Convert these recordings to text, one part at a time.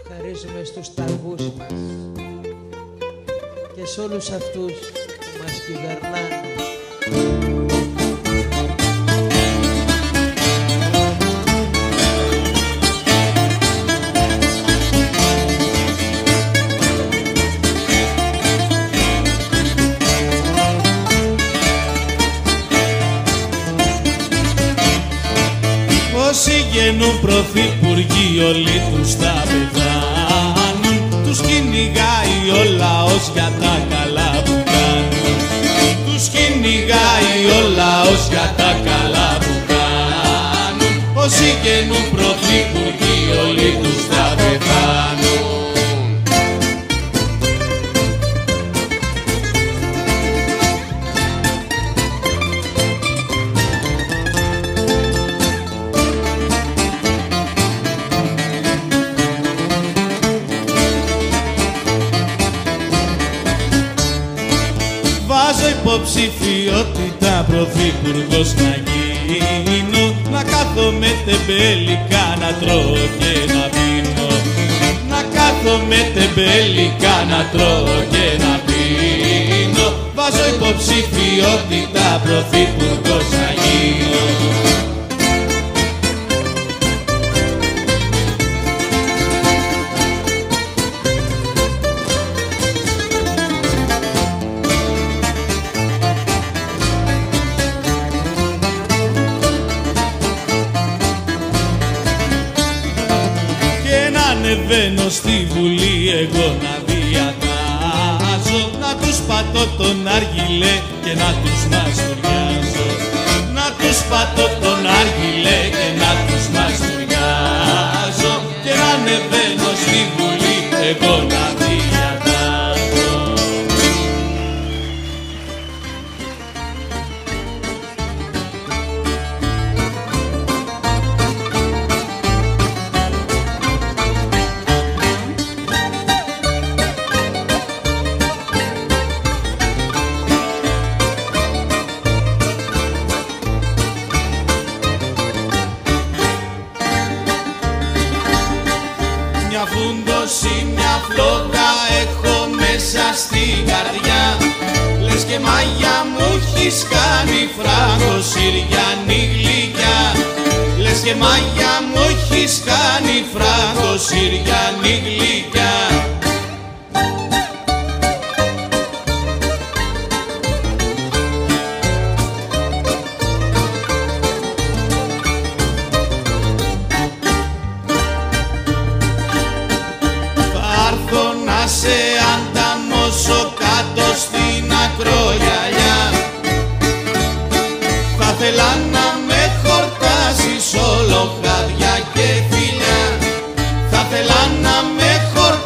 χαρίζουμε στους ταργούς μας και σε όλους αυτούς που μας κυβερνάνε. Όσοι γεννούν πρωθυπουργοί όλοι τους θα πεθάνουν. Τους κυνηγάει ο λαός για τα καλά που κάνουν. Τους κυνηγάει ο λαός για τα καλά που κάνουν. Όσοι γεννούν πρωθυπουργοί όλοι τους θα πεθάνουν. Βάζω υποψηφιότητα πρωθυπουργός να γίνω, να κάθομαι τεμπέλικα να τρώω και να πίνω. Να κάθομαι τεμπέλικα να τρώω και να πίνω. Βάζω υποψηφιότητα πρωθυπουργός να γίνω. Ανεβαίνω στη Βουλή εγώ να διατάζω, να τους πατώ τον άργυλε και να τους μαστουριάζω. Να τους πατώ τον άργυλε και να τους μαστουριάζω. Και να ανεβαίνω στη Βουλή εγώ να διατάζω. Μια φούντωση, μια φλόγα έχω μέσα στην καρδιά. Λες και μάγια μου έχεις κάνει φράγκο Συριανή γλυκιά. Λες και μάγια μου έχεις κάνει φράγκο Συριανή γλυκιά. Σε ανταμώσω κάτω στην ακρογιαλιά. Θα θέλα να με χορτάσεις όλο χάδια και φιλιά. Θα θέλα να με χορτάσεις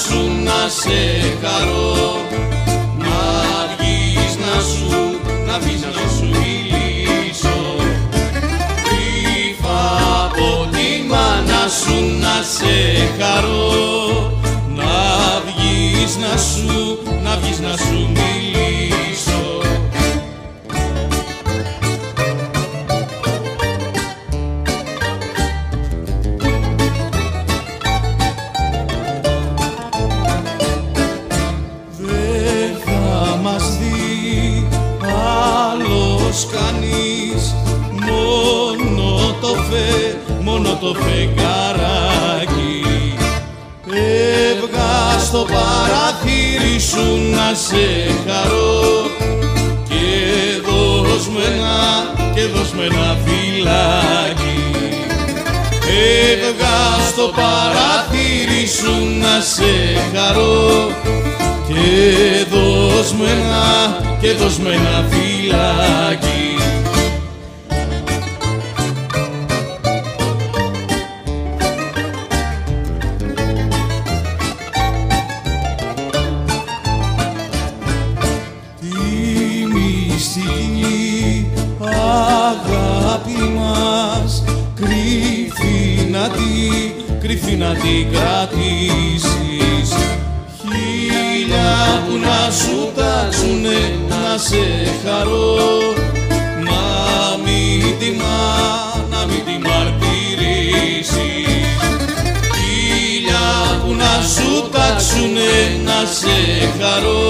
σου να σε χαρώ, να βγεις να σου μιλήσω, κρύφα από τη μάνα σου να σε χαρώ, να βγεις να σου μιλήσω. Κανείς, μόνο το φεγγαράκι, έβγα στο παραθύρι σου να σε χαρώ και δώσ' με ένα φυλάκι. Έβγα στο παραθύρι σου να σε χαρώ και δώσ' με ένα φυλάκι. Τη μυστική αγάπη μας κρυφή να την κρατήσεις, χίλια που να σου τάξουνε να σε χαρώ, να μην τη μαρτυρήσεις. Χίλια που να σου τάξουνε να σε χαρώ,